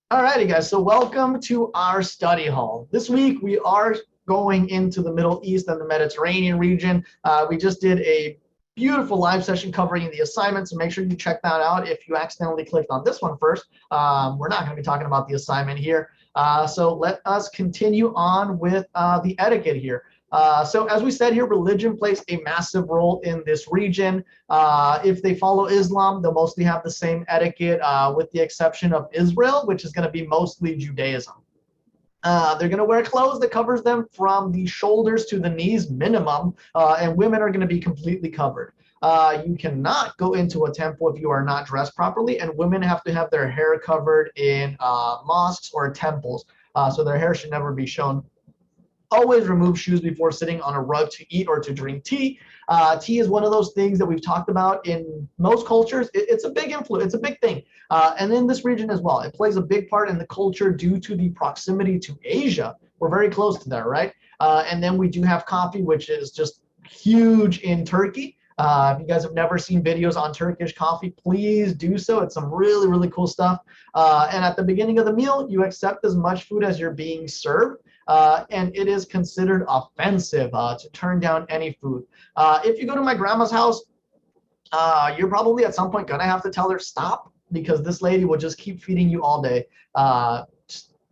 Alrighty, guys. So welcome to our study hall. This week we are going into the Middle East and the Mediterranean region. We just did a beautiful live session covering the assignment, so make sure you check that out. If you accidentally clicked on this one first, we're not going to be talking about the assignment here. So let us continue on with the etiquette here. So as we said here, religion plays a massive role in this region. If they follow Islam, they'll mostly have the same etiquette, with the exception of Israel, which is going to be mostly Judaism. They're going to wear clothes that covers them from the shoulders to the knees minimum, and women are going to be completely covered. You cannot go into a temple if you are not dressed properly, and women have to have their hair covered in mosques or temples, so their hair should never be shown. Always remove shoes before sitting on a rug to eat or to drink tea. Tea is one of those things that we've talked about in most cultures. It's a big influence. It's a big thing. And in this region as well, it plays a big part in the culture due to the proximity to Asia. We're very close to there, right? And then we do have coffee, which is just huge in Turkey. If you guys have never seen videos on Turkish coffee, please do so. It's some really, really cool stuff. And at the beginning of the meal, you accept as much food as you're being served. And it is considered offensive to turn down any food. If you go to my grandma's house, you're probably at some point gonna have to tell her stop, because this lady will just keep feeding you all day. I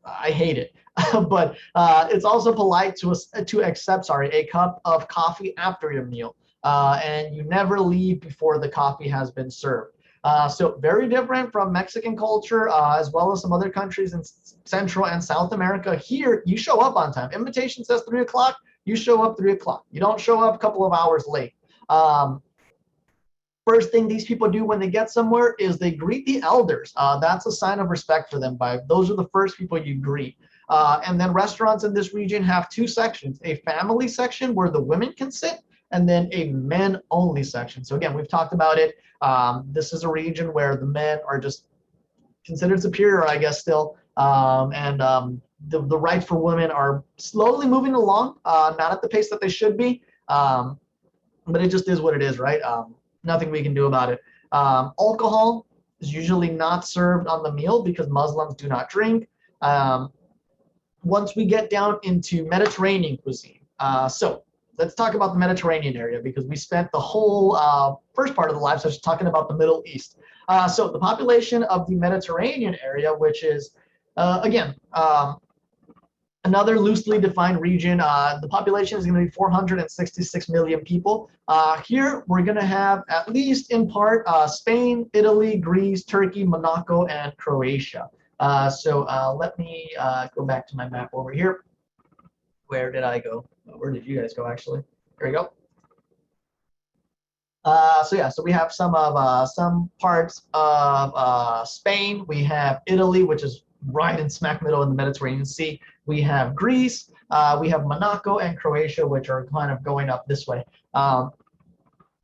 hate it. But it's also polite to accept, a cup of coffee after your meal. And you never leave before the coffee has been served. So very different from Mexican culture, as well as some other countries in Central and South America. Here, you show up on time. Invitation says 3 o'clock, you show up 3 o'clock. You don't show up a couple of hours late. First thing these people do when they get somewhere is they greet the elders. That's a sign of respect for them. Those are the first people you greet. And then restaurants in this region have two sections: a family section where the women can sit, and then a men only section. So again, we've talked about it. This is a region where the men are just considered superior, I guess, still. The rights for women are slowly moving along, not at the pace that they should be. But it just is what it is, right? Nothing we can do about it. Alcohol is usually not served on the meal because Muslims do not drink. Once we get down into Mediterranean cuisine, so let's talk about the Mediterranean area, because we spent the whole first part of the live session talking about the Middle East. So the population of the Mediterranean area, which is, again, another loosely defined region, the population is going to be 466 million people. Here, we're going to have, at least in part, Spain, Italy, Greece, Turkey, Monaco, and Croatia. So let me go back to my map over here. Where did I go? Where did you guys go, actually? Here we go. So we have some parts of Spain. We have Italy, which is right in smack middle in the Mediterranean Sea. We have Greece. We have Monaco and Croatia, which are kind of going up this way.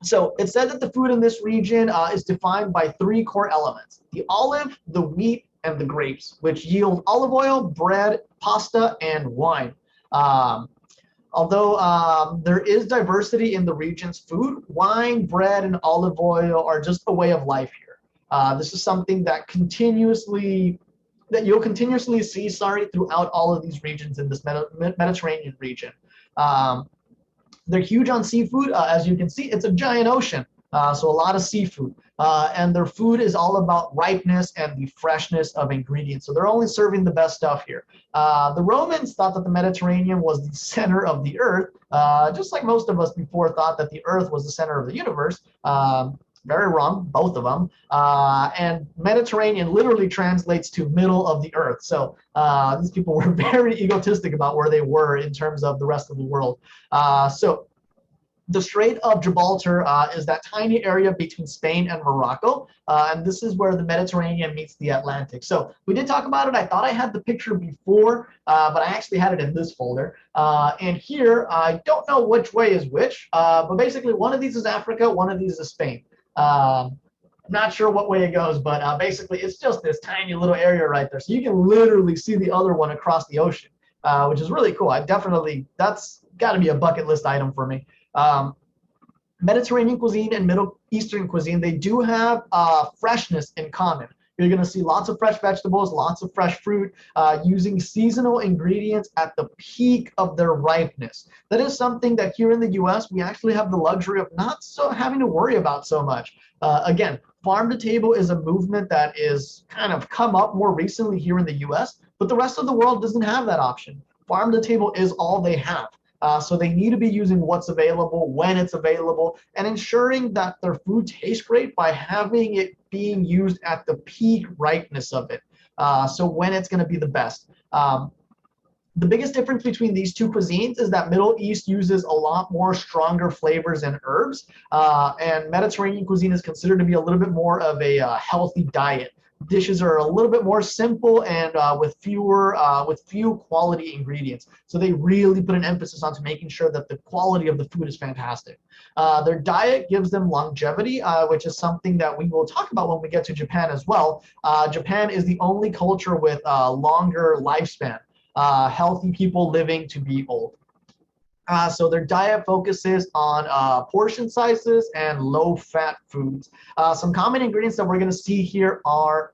So it said that the food in this region is defined by three core elements: the olive, the wheat, and the grapes, which yield olive oil, bread, pasta, and wine. Although there is diversity in the region's food, wine, bread, and olive oil are just a way of life here. This is something that you'll continuously see, throughout all of these regions in this Mediterranean region. They're huge on seafood. As you can see, it's a giant ocean, so a lot of seafood. And their food is all about ripeness and the freshness of ingredients. So they're only serving the best stuff here. The Romans thought that the Mediterranean was the center of the earth, just like most of us before thought that the earth was the center of the universe. Very wrong, both of them. And Mediterranean literally translates to middle of the earth. So these people were very egotistic about where they were in terms of the rest of the world. So the Strait of Gibraltar is that tiny area between Spain and Morocco, and this is where the Mediterranean meets the Atlantic. So we did talk about it. I thought I had the picture before, but I actually had it in this folder. And here, I don't know which way is which, but basically one of these is Africa, one of these is Spain. Not sure what way it goes, but basically it's just this tiny little area right there. So you can literally see the other one across the ocean, which is really cool. That's got to be a bucket list item for me. Mediterranean cuisine and Middle Eastern cuisine, they do have freshness in common. You're going to see lots of fresh vegetables, lots of fresh fruit, using seasonal ingredients at the peak of their ripeness. That is something that here in the US, we actually have the luxury of not so having to worry about so much. Again, farm to table is a movement that is kind of come up more recently here in the US, but the rest of the world doesn't have that option. Farm to table is all they have. So they need to be using what's available when it's available and ensuring that their food tastes great by having it being used at the peak ripeness of it. So when it's going to be the best. The biggest difference between these two cuisines is that Middle East uses a lot more stronger flavors and herbs, and Mediterranean cuisine is considered to be a little bit more of a healthy diet. Dishes are a little bit more simple and with few quality ingredients. So they really put an emphasis on to making sure that the quality of the food is fantastic. Their diet gives them longevity, which is something that we will talk about when we get to Japan as well. Japan is the only culture with longer lifespan. Healthy people living to be old. So their diet focuses on portion sizes and low-fat foods. Some common ingredients that we're going to see here are,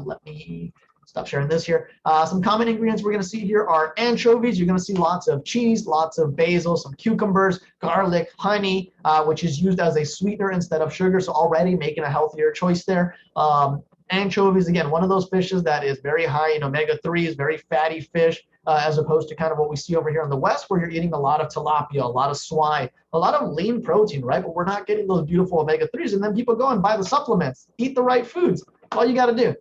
let me stop sharing this here. Some common ingredients we're going to see here are anchovies. You're going to see lots of cheese, lots of basil, some cucumbers, garlic, honey, which is used as a sweetener instead of sugar, so already making a healthier choice there. Anchovies, again, one of those fishes that is very high in omega-3s, very fatty fish, as opposed to kind of what we see over here in the West, where you're eating a lot of tilapia, a lot of swine, a lot of lean protein, right? But we're not getting those beautiful omega-3s. And then people go and buy the supplements, eat the right foods. That's all you got to do.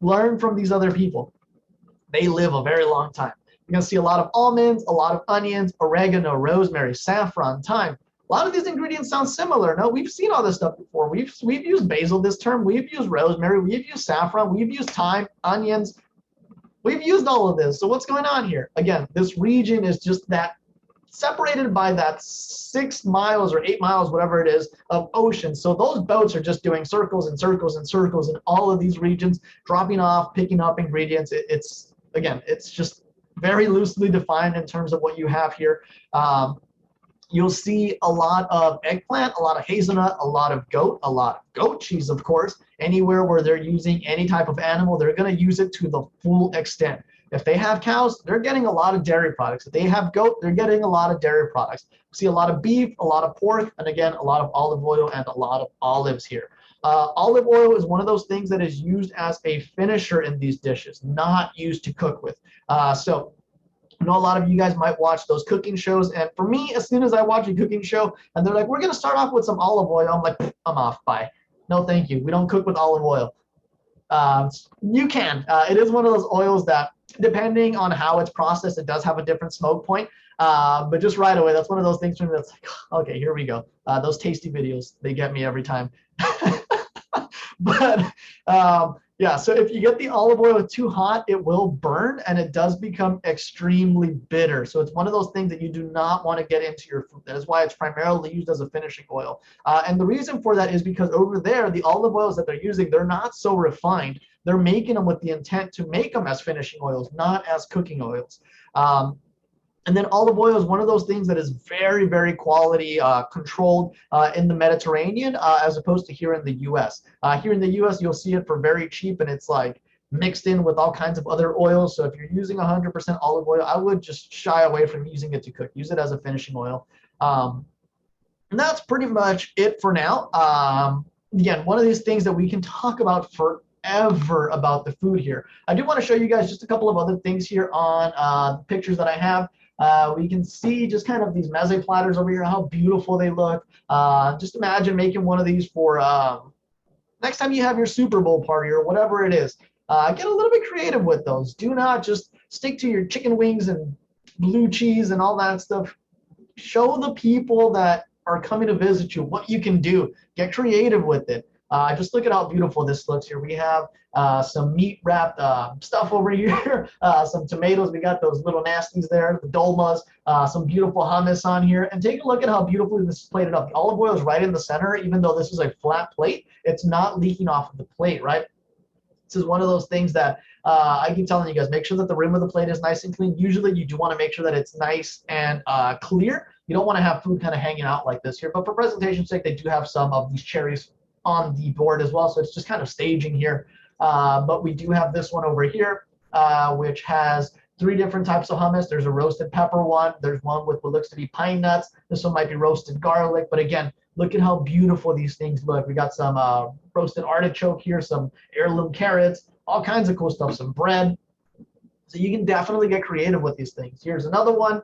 Learn from these other people. They live a very long time. You're going to see a lot of almonds, a lot of onions, oregano, rosemary, saffron, thyme. A lot of these ingredients sound similar. No, we've seen all this stuff before. We've used basil this term. We've used rosemary. We've used saffron. We've used thyme, onions. We've used all of this. So what's going on here? Again, this region is just that separated by that 6 miles or 8 miles, whatever it is, of ocean. So those boats are just doing circles and circles and circles in all of these regions, dropping off, picking up ingredients. It's just very loosely defined in terms of what you have here. You'll see a lot of eggplant, a lot of hazelnut, a lot of goat cheese, of course. Anywhere where they're using any type of animal, they're going to use it to the full extent. If they have cows, they're getting a lot of dairy products. If they have goat, they're getting a lot of dairy products. We see a lot of beef, a lot of pork, and again, a lot of olive oil and a lot of olives here. Olive oil is one of those things that is used as a finisher in these dishes, not used to cook with. So I know a lot of you guys might watch those cooking shows, and for me, as soon as I watch a cooking show and they're like, we're going to start off with some olive oil, I'm like, I'm off, bye. No, thank you. We don't cook with olive oil. You can. It is one of those oils that, depending on how it's processed, it does have a different smoke point. But just right away, that's one of those things for me that's like, okay, here we go. Those tasty videos, they get me every time. But yeah, so if you get the olive oil too hot, it will burn and it does become extremely bitter. So it's one of those things that you do not want to get into your food. That is why it's primarily used as a finishing oil. And the reason for that is because over there, the olive oils that they're using, they're not so refined. They're making them with the intent to make them as finishing oils, not as cooking oils. And then olive oil is one of those things that is very, very quality controlled in the Mediterranean as opposed to here in the US. Here in the US, you'll see it for very cheap, and it's like mixed in with all kinds of other oils. So if you're using 100% olive oil, I would just shy away from using it to cook. Use it as a finishing oil. And that's pretty much it for now. Again, one of these things that we can talk about forever about the food here. I do want to show you guys just a couple of other things here on the pictures that I have. We can see just kind of these meze platters over here, how beautiful they look. Just imagine making one of these for next time you have your Super Bowl party or whatever it is. Get a little bit creative with those. Do not just stick to your chicken wings and blue cheese and all that stuff. Show the people that are coming to visit you what you can do. Get creative with it. Just look at how beautiful this looks here. We have some meat wrapped stuff over here, some tomatoes. We got those little nasties there, the dolmas, some beautiful hummus on here. And take a look at how beautifully this is plated up. The olive oil is right in the center, even though this is a flat plate. It's not leaking off of the plate, right? This is one of those things that I keep telling you guys, make sure that the rim of the plate is nice and clean. Usually you do want to make sure that it's nice and clear. You don't want to have food kind of hanging out like this here. But for presentation's sake, they do have some of these cherries on the board as well. So it's just kind of staging here. but we do have this one over here, which has 3 different types of hummus. There's a roasted pepper one. There's one with what looks to be pine nuts. This one might be roasted garlic. But again, look at how beautiful these things look. We got some roasted artichoke here, some heirloom carrots, all kinds of cool stuff, some bread. So you can definitely get creative with these things. Here's another one.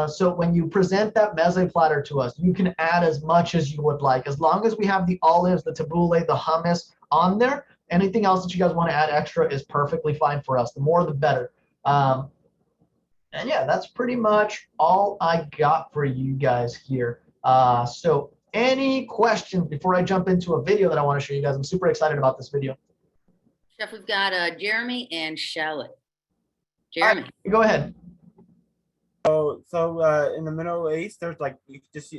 So when you present that meze platter to us, you can add as much as you would like. As long as we have the olives, the tabbouleh, the hummus on there, anything else that you guys want to add extra is perfectly fine for us. The more, the better. And yeah, that's pretty much all I got for you guys here. So any questions before I jump into a video that I want to show you guys? I'm super excited about this video. Chef, we've got Jeremy and Shelley. Jeremy. Right, go ahead. So in the Middle East, there's like, you can just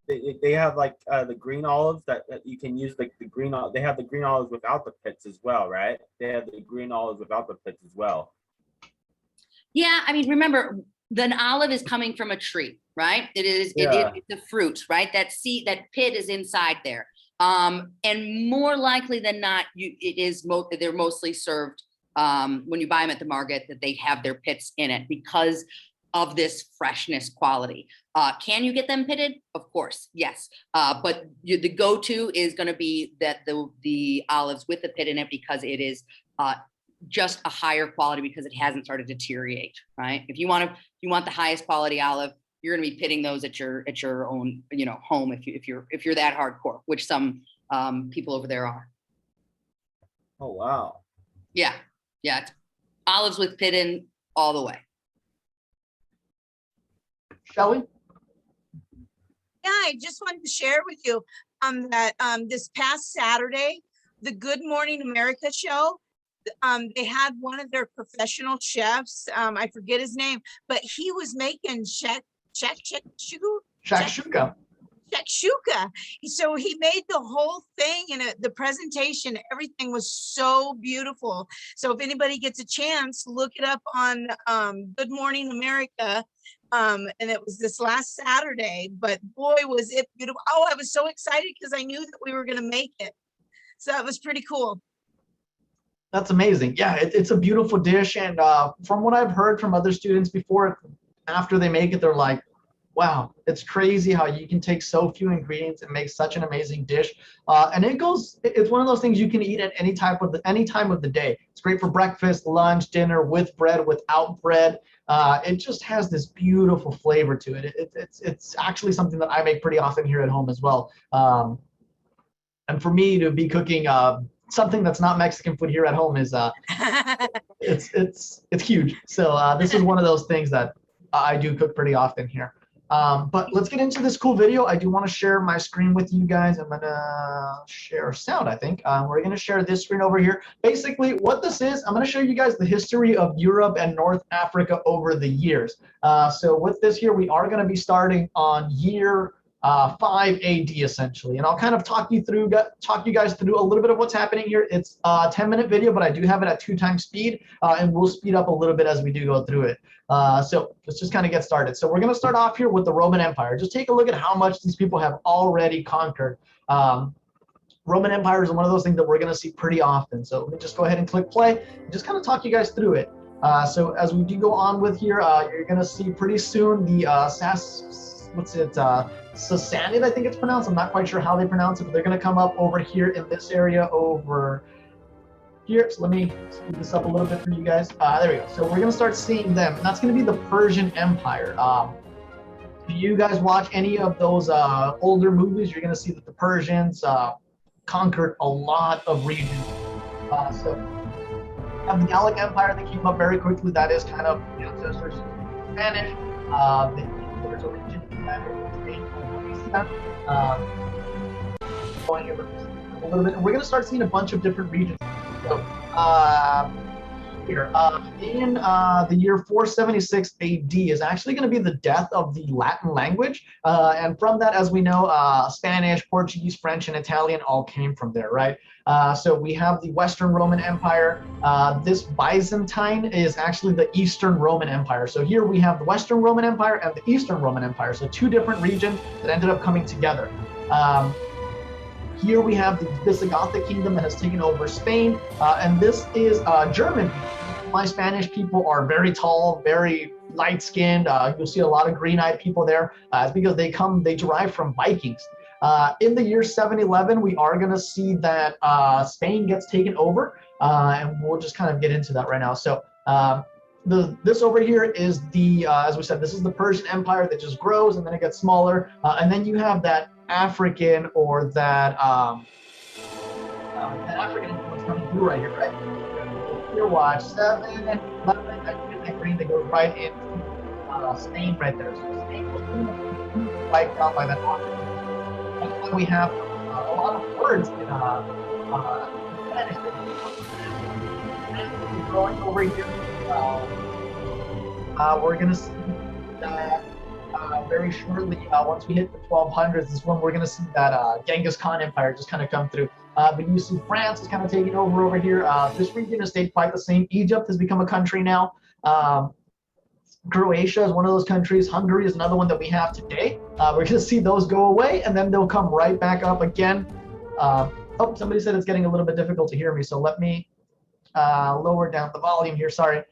they have like the green olives that you can use, like the green. They have the green olives without the pits as well, right? They have the green olives without the pits as well. Yeah, I mean, remember, the olive is coming from a tree, right? It is, Yeah. it's a fruit, right? That seed, that pit is inside there. And more likely than not, they're mostly served when you buy them at the market, that they have their pits in it because of this freshness quality. Can you get them pitted? Of course, yes. But the go-to is going to be that the olives with the pit in it, because it is just a higher quality, because it hasn't started to deteriorate, right? If you want the highest quality olive, you're going to be pitting those at your own, home if you're that hardcore, which some people over there are. Oh wow. Yeah, it's olives with pit in all the way. Shelley? Yeah, I just wanted to share with you that this past Saturday, the Good Morning America show, they had one of their professional chefs, I forget his name, but he was making Shakshuka. shakshuka. So he made the whole thing, and the presentation, everything was so beautiful. So if anybody gets a chance, look it up on Good Morning America. And it was this last Saturday, but boy, was it beautiful. Oh, I was so excited because I knew that we were going to make it. So that was pretty cool. That's amazing. Yeah, it's a beautiful dish. And from what I've heard from other students before, after they make it, they're like, wow, it's crazy how you can take so few ingredients and make such an amazing dish. And it's one of those things you can eat at any time of the day. It's great for breakfast, lunch, dinner, with bread, without bread. It just has this beautiful flavor to it. It's actually something that I make pretty often here at home as well. And for me to be cooking something that's not Mexican food here at home is it's huge. So this is one of those things that I do cook pretty often here. But let's get into this cool video. I do want to share my screen with you guys. I'm gonna share sound, I think. We're gonna share this screen over here. Basically what this is, I'm gonna show you guys the history of Europe and North Africa over the years. So with this here, we are gonna be starting on year 5 AD essentially, and I'll kind of talk you guys through a little bit of what's happening here. It's a 10-minute video, but I do have it at 2 times speed, and we'll speed up a little bit as we do go through it. So let's just kind of get started. So we're going to start off here with the Roman Empire. Just take a look at how much these people have already conquered. Roman Empire is one of those things that we're going to see pretty often. So let me just go ahead and click play and just kind of talk you guys through it. So as we do go on with here, you're going to see pretty soon the Sassanid, I think it's pronounced. I'm not quite sure how they pronounce it, but they're going to come up over here in this area over here. So let me speed this up a little bit for you guys. There we go. So we're going to start seeing them. And that's going to be the Persian Empire. If you guys watch any of those older movies, you're going to see that the Persians conquered a lot of regions. So we have the Gallic Empire that came up very quickly. That is kind of the ancestors of Spanish. There's a region going over a little bit, and we're going to start seeing a bunch of different regions. So here in the year 476 AD is actually going to be the death of the Latin language, and from that, as we know, Spanish, Portuguese, French, and Italian all came from there, right? So we have the Western Roman Empire. This Byzantine is actually the Eastern Roman Empire. So here we have the Western Roman Empire and the Eastern Roman Empire. So 2 different regions that ended up coming together. Here we have the Visigothic kingdom that has taken over Spain, and this is German. My Spanish people are very tall, very light-skinned. You'll see a lot of green-eyed people there. It's because they derive from Vikings. In the year 711, we are going to see that Spain gets taken over, and we'll just kind of get into that right now. So this over here is the, as we said, this is the Persian Empire that just grows and then it gets smaller. And then you have that African or that African influence coming through right here, right? Here, watch 7, 11, that green that goes right into Spain right there. So Spain was wiped out by that African. That's why we have a lot of words in Spanish. Growing over here, we're going to see that very shortly, once we hit the 1200s, is when we're going to see that Genghis Khan Empire just kind of come through. But you see France is kind of taking over here. This region has stayed quite the same. Egypt has become a country now. Croatia is one of those countries. Hungary is another one that we have today. We're going to see those go away, and then they'll come right back up again. Oh, somebody said it's getting a little bit difficult to hear me, so let me lower down the volume here. Sorry.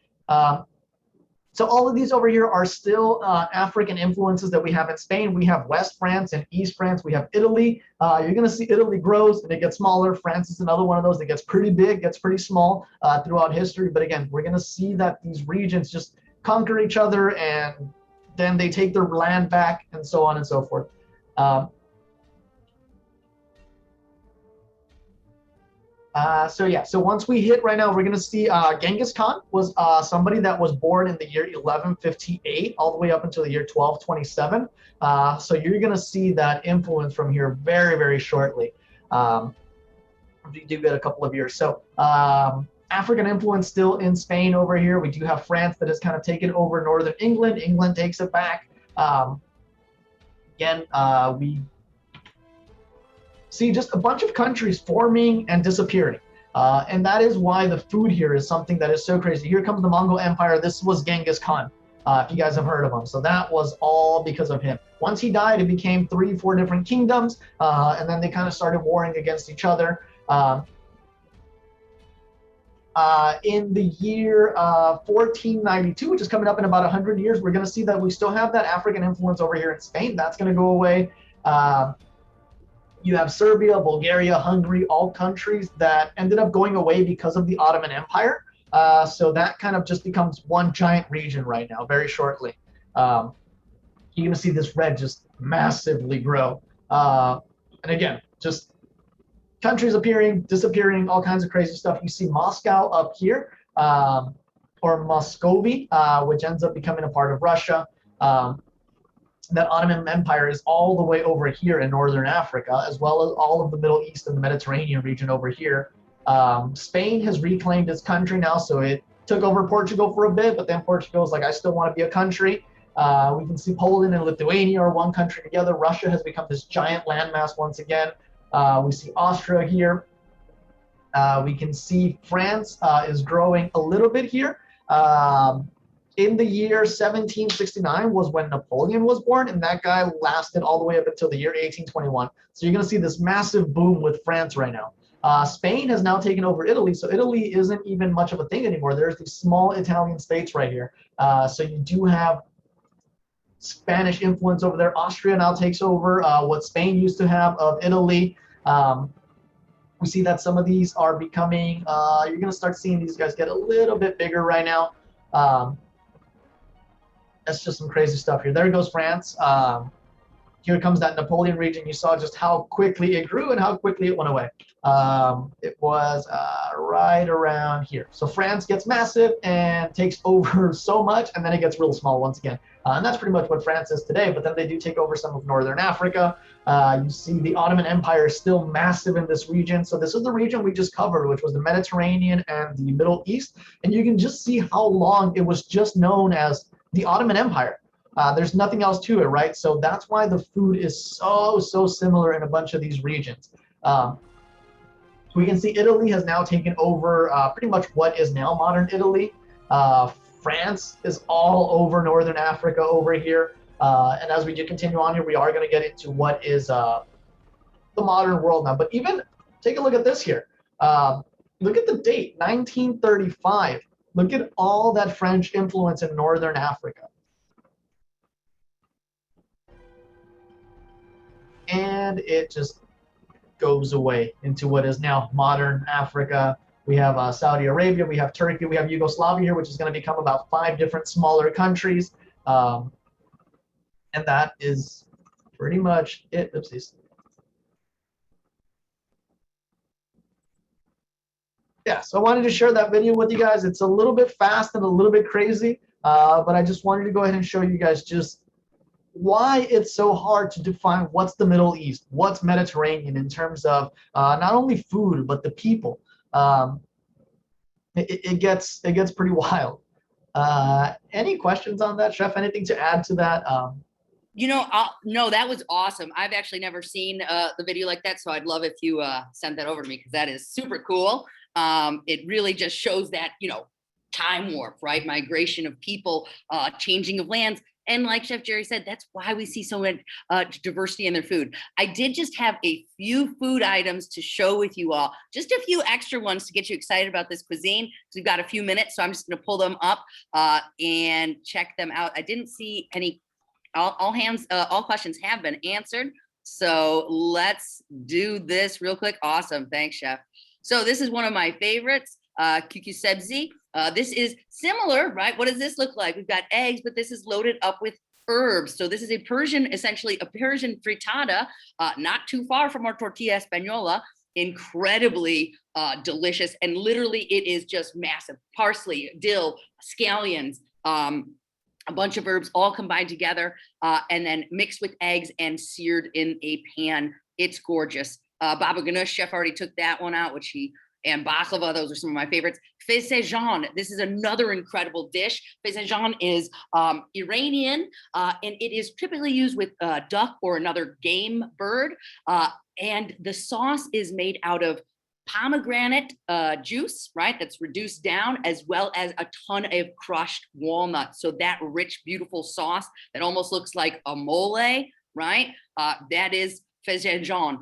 So all of these over here are still African influences that we have in Spain. We have West France and East France. We have Italy. You're going to see Italy grows and it gets smaller. France is another one of those that gets pretty big, gets pretty small throughout history. But again, we're going to see that these regions just conquer each other and then they take their land back and so on and so forth. So once we hit right now, we're going to see Genghis Khan was somebody that was born in the year 1158 all the way up until the year 1227. So you're going to see that influence from here very, very shortly. We do get a couple of years. So African influence still in Spain over here. We do have France that has kind of taken over northern England. England takes it back. We see just a bunch of countries forming and disappearing. And that is why the food here is something that is so crazy. Here comes the Mongol Empire. This was Genghis Khan, if you guys have heard of him. So that was all because of him. Once he died, it became 3-4 different kingdoms, and then they kind of started warring against each other. In the year 1492, which is coming up in about 100 years, we're going to see that we still have that African influence over here in Spain. That's going to go away. You have Serbia, Bulgaria, Hungary, all countries that ended up going away because of the Ottoman Empire. So that kind of just becomes one giant region right now, very shortly. You're going to see this red just massively grow. And again, just countries appearing, disappearing, all kinds of crazy stuff. You see Moscow up here, or Muscovy, which ends up becoming a part of Russia. That Ottoman Empire is all the way over here in northern Africa, as well as all of the Middle East and the Mediterranean region over here. Spain has reclaimed its country now, so it took over Portugal for a bit, but then Portugal is like, I still want to be a country. We can see Poland and Lithuania are one country together. Russia has become this giant landmass once again. We see Austria here. We can see France is growing a little bit here. In the year 1769 was when Napoleon was born, and that guy lasted all the way up until the year 1821. So you're going to see this massive boom with France right now. Spain has now taken over Italy, so Italy isn't even much of a thing anymore. There's these small Italian states right here. So you do have Spanish influence over there. Austria now takes over what Spain used to have of Italy. We see that some of these are becoming, you're going to start seeing these guys get a little bit bigger right now. That's just some crazy stuff here. There goes France. Here comes that Napoleon region. You saw just how quickly it grew and how quickly it went away. It was right around here. So France gets massive and takes over so much, and then it gets real small once again. And that's pretty much what France is today, but then they do take over some of northern Africa. You see the Ottoman Empire is still massive in this region. So this is the region we just covered, which was the Mediterranean and the Middle East. And you can just see how long it was just known as the Ottoman Empire. There's nothing else to it, right? So that's why the food is so similar in a bunch of these regions. We can see Italy has now taken over pretty much what is now modern Italy. France is all over northern Africa over here. And as we do continue on here, we are going to get into what is the modern world now. But even take a look at this here. Look at the date, 1935. Look at all that French influence in Northern Africa. And it just goes away into what is now modern Africa. We have Saudi Arabia, we have Turkey, we have Yugoslavia here, which is going to become about 5 different smaller countries. And that is pretty much it. Oopsies. Yeah, so I wanted to share that video with you guys. It's a little bit fast and a little bit crazy, but I just wanted to go ahead and show you guys just why it's so hard to define what's the Middle East, what's Mediterranean in terms of not only food, but the people. It gets pretty wild. Any questions on that, Chef? Anything to add to that? No, that was awesome. I've actually never seen the video like that, so I'd love if you sent that over to me, because that is super cool. It really just shows that, time warp, right? Migration of people, changing of lands. And like Chef Jerry said, that's why we see so much diversity in their food. I did just have a few food items to show with you all, just a few extra ones to get you excited about this cuisine. So we've got a few minutes, so I'm just gonna pull them up and check them out. I didn't see any, all questions have been answered. So let's do this real quick. Awesome, thanks, Chef. So this is one of my favorites, Kuku Sebzi. This is similar, right? What does this look like? We've got eggs, but this is loaded up with herbs. So this is a Persian, essentially a Persian frittata, not too far from our tortilla española, incredibly delicious. And literally it is just massive. Parsley, dill, scallions, a bunch of herbs all combined together and then mixed with eggs and seared in a pan. It's gorgeous. Baba Ganoush, Chef already took that one out, and baklava, those are some of my favorites. Fezejan, this is another incredible dish. Fezejan is Iranian, and it is typically used with duck or another game bird. And the sauce is made out of pomegranate juice, right? That's reduced down, as well as a ton of crushed walnuts. So that rich, beautiful sauce that almost looks like a mole, right? That is Fezejan.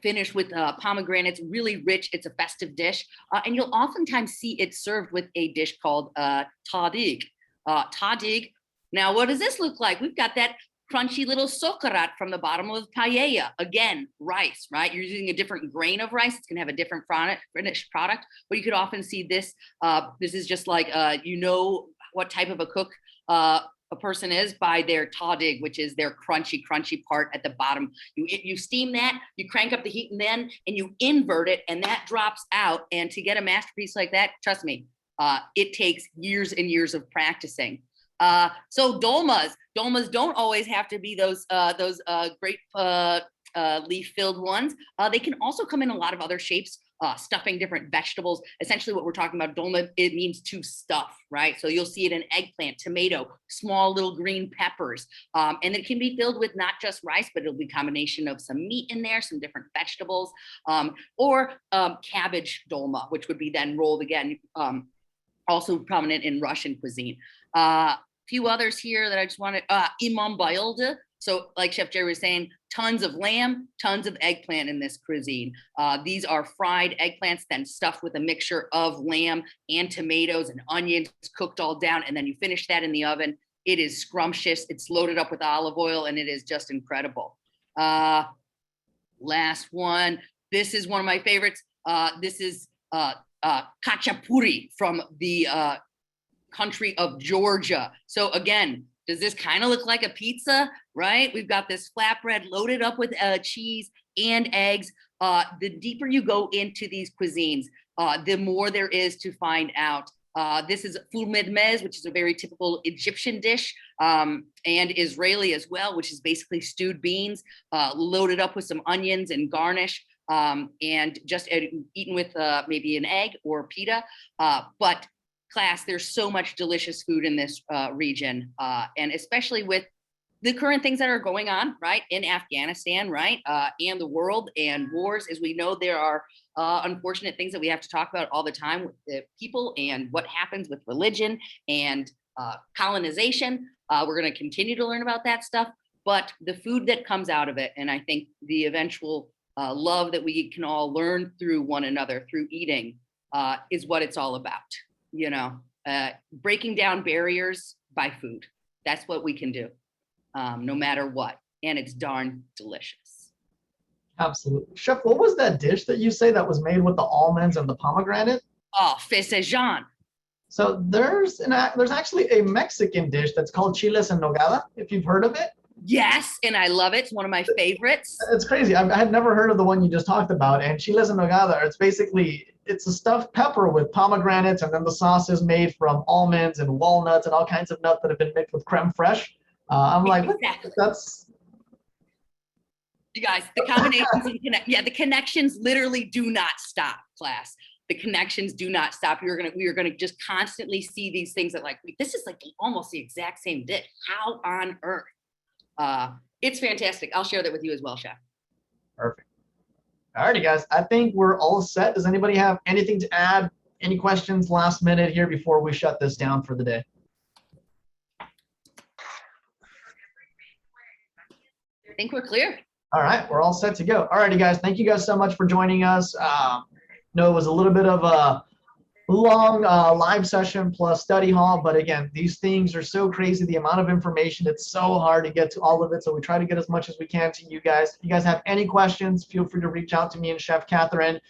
Finished with pomegranates, really rich. It's a festive dish. And you'll oftentimes see it served with a dish called tadig. Tadig. Now, what does this look like? We've got that crunchy little sokarat from the bottom of paella. Again, rice, right? You're using a different grain of rice. It's gonna have a different finished product, but you could often see this. This is just like, what type of a cook a person is by their tadig, which is their crunchy part at the bottom. You steam that, you crank up the heat, and you invert it, and that drops out. And to get a masterpiece like that, trust me, it takes years and years of practicing. So dolmas don't always have to be those great leaf-filled ones. They can also come in a lot of other shapes. Stuffing different vegetables. Essentially what we're talking about, dolma, it means to stuff, right? So you'll see it in eggplant, tomato, small little green peppers. And it can be filled with not just rice, but it'll be a combination of some meat in there, some different vegetables, or cabbage dolma, which would be then rolled again, also prominent in Russian cuisine. Few others here that I just wanted, imam bayıldı. So like Chef Jerry was saying, tons of lamb, tons of eggplant in this cuisine. These are fried eggplants, then stuffed with a mixture of lamb and tomatoes and onions, cooked all down, and then you finish that in the oven. It is scrumptious. It's loaded up with olive oil, and it is just incredible. Last one. This is one of my favorites. This is khachapuri from the country of Georgia. So again, does this kind of look like a pizza, right? We've got this flatbread loaded up with cheese and eggs. The deeper you go into these cuisines, the more there is to find out. This is ful medmez, which is a very typical Egyptian dish, and Israeli as well, which is basically stewed beans, loaded up with some onions and garnish, and just eaten with maybe an egg or pita. But class, there's so much delicious food in this region, and especially with the current things that are going on, right, in Afghanistan, right, and the world and wars. As we know, there are unfortunate things that we have to talk about all the time with the people and what happens with religion and colonization. We're going to continue to learn about that stuff. but the food that comes out of it, and I think the eventual love that we can all learn through one another through eating is what it's all about. You know, breaking down barriers by food. That's what we can do, no matter what. And it's darn delicious. Absolutely. Chef, what was that dish that you say that was made with the almonds and the pomegranate? Oh, feijoada. So there's actually a Mexican dish that's called chiles en nogada, if you've heard of it. Yes, and I love it. It's one of my favorites. It's crazy. I had never heard of the one you just talked about. And chiles en nogada, it's a stuffed pepper with pomegranates, and then the sauce is made from almonds and walnuts and all kinds of nuts that have been mixed with creme fraiche. I'm like, Exactly. that's. You guys, the combinations and the connections literally do not stop, class. The connections do not stop. We are gonna just constantly see these things that like, this is like almost the exact same dish. How on earth? It's fantastic. I'll share that with you as well, Chef. Perfect. All righty, guys. I think we're all set. Does anybody have anything to add? Any questions last minute here before we shut this down for the day? I think we're clear. All right, we're all set to go. All righty, guys. Thank you guys so much for joining us. No, it was a little bit of a long live session plus study hall, but again, these things are so crazy. The amount of information, it's so hard to get to all of it. So we try to get as much as we can to you guys. If you guys have any questions, feel free to reach out to me and Chef Catherine.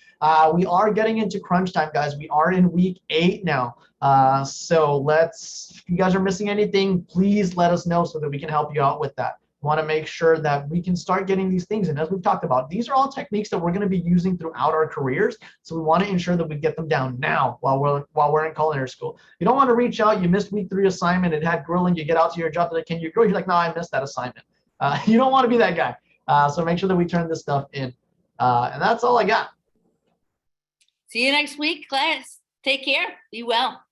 We are getting into crunch time, guys. We are in week 8 now. So if you guys are missing anything, please let us know so that we can help you out with that. We want to make sure that we can start getting these things. And as we've talked about, these are all techniques that we're going to be using throughout our careers. So we want to ensure that we get them down now while we're in culinary school. You don't want to reach out. You missed week 3 assignment. It had grilling. You get out to your job. Like, can you grill? You're like, no, I missed that assignment. You don't want to be that guy. So make sure that we turn this stuff in. And that's all I got. See you next week, class. Take care. Be well.